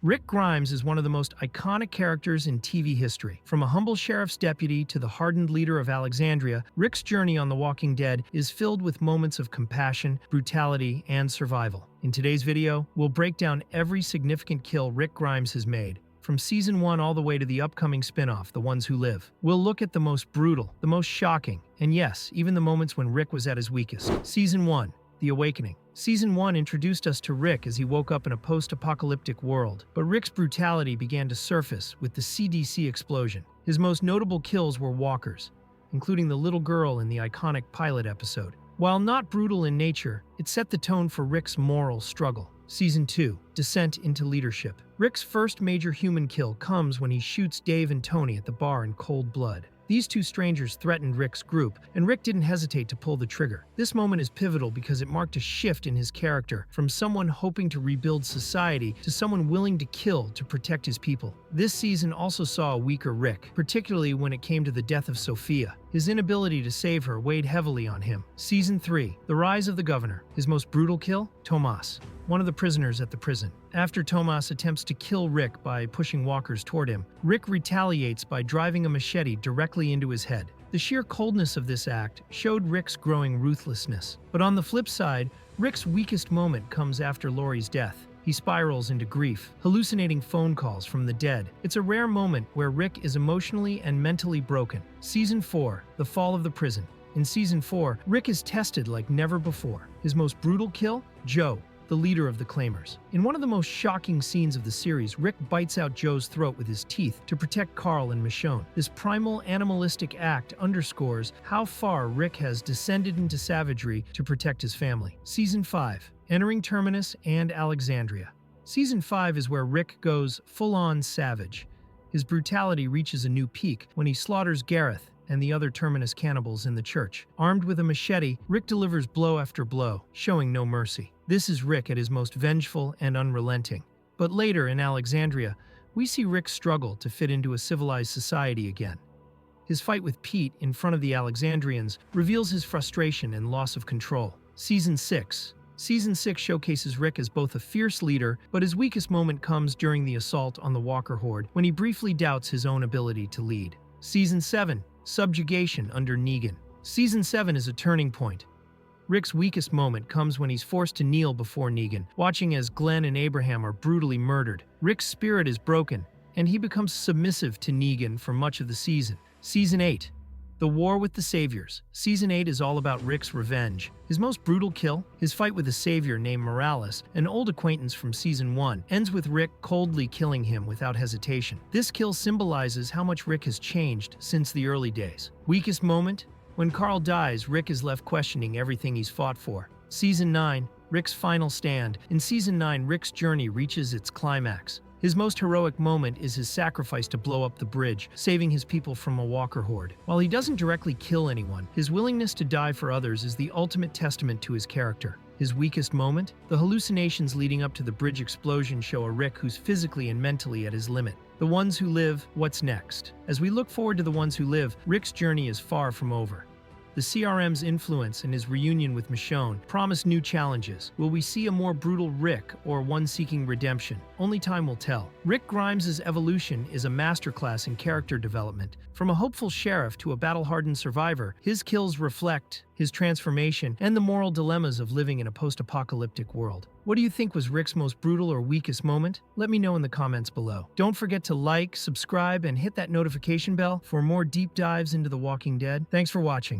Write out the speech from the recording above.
Rick Grimes is one of the most iconic characters in TV history. From a humble sheriff's deputy to the hardened leader of Alexandria, Rick's journey on The Walking Dead is filled with moments of compassion, brutality, and survival. In today's video, we'll break down every significant kill Rick Grimes has made, from Season 1 all the way to the upcoming spin-off, The Ones Who Live. We'll look at the most brutal, the most shocking, and yes, even the moments when Rick was at his weakest. Season 1. The Awakening. Season 1 introduced us to Rick as he woke up in a post-apocalyptic world, but Rick's brutality began to surface with the CDC explosion. His most notable kills were walkers, including the little girl in the iconic pilot episode. While not brutal in nature, it set the tone for Rick's moral struggle. Season 2. Descent into Leadership. Rick's first major human kill comes when he shoots Dave and Tony at the bar in cold blood. These two strangers threatened Rick's group, and Rick didn't hesitate to pull the trigger. This moment is pivotal because it marked a shift in his character, from someone hoping to rebuild society to someone willing to kill to protect his people. This season also saw a weaker Rick, particularly when it came to the death of Sophia. His inability to save her weighed heavily on him. Season 3. The Rise of the Governor. His most brutal kill? Tomas, one of the prisoners at the prison. After Tomas attempts to kill Rick by pushing walkers toward him, Rick retaliates by driving a machete directly into his head. The sheer coldness of this act showed Rick's growing ruthlessness. But on the flip side, Rick's weakest moment comes after Laurie's death. He spirals into grief, hallucinating phone calls from the dead. It's a rare moment where Rick is emotionally and mentally broken. Season 4. The Fall of the Prison. In Season 4, Rick is tested like never before. His most brutal kill? Joe, the leader of the Claimers. In one of the most shocking scenes of the series, Rick bites out Joe's throat with his teeth to protect Carl and Michonne. This primal, animalistic act underscores how far Rick has descended into savagery to protect his family. Season 5. Entering Terminus and Alexandria. Season 5 is where Rick goes full-on savage. His brutality reaches a new peak when he slaughters Gareth and the other Terminus cannibals in the church. Armed with a machete, Rick delivers blow after blow, showing no mercy. This is Rick at his most vengeful and unrelenting. But later in Alexandria, we see Rick struggle to fit into a civilized society again. His fight with Pete in front of the Alexandrians reveals his frustration and loss of control. Season 6. Season 6 showcases Rick as both a fierce leader, but his weakest moment comes during the assault on the Walker Horde, when he briefly doubts his own ability to lead. Season 7. Subjugation under Negan. Season 7 is a turning point. Rick's weakest moment comes when he's forced to kneel before Negan, watching as Glenn and Abraham are brutally murdered. Rick's spirit is broken, and he becomes submissive to Negan for much of the season. Season 8. The War with the Saviors. Season 8 is all about Rick's revenge. His most brutal kill, his fight with a savior named Morales, an old acquaintance from Season 1, ends with Rick coldly killing him without hesitation. This kill symbolizes how much Rick has changed since the early days. Weakest moment? When Carl dies, Rick is left questioning everything he's fought for. Season 9. Rick's final stand. In Season 9, Rick's journey reaches its climax. His most heroic moment is his sacrifice to blow up the bridge, saving his people from a Walker Horde. While he doesn't directly kill anyone, his willingness to die for others is the ultimate testament to his character. His weakest moment? The hallucinations leading up to the bridge explosion show a Rick who's physically and mentally at his limit. The Ones Who Live. What's next? As we look forward to The Ones Who Live, Rick's journey is far from over. The CRM's influence and his reunion with Michonne promise new challenges. Will we see a more brutal Rick or one seeking redemption? Only time will tell. Rick Grimes' evolution is a masterclass in character development. From a hopeful sheriff to a battle-hardened survivor, his kills reflect his transformation and the moral dilemmas of living in a post-apocalyptic world. What do you think was Rick's most brutal or weakest moment? Let me know in the comments below. Don't forget to like, subscribe, and hit that notification bell for more deep dives into The Walking Dead. Thanks for watching.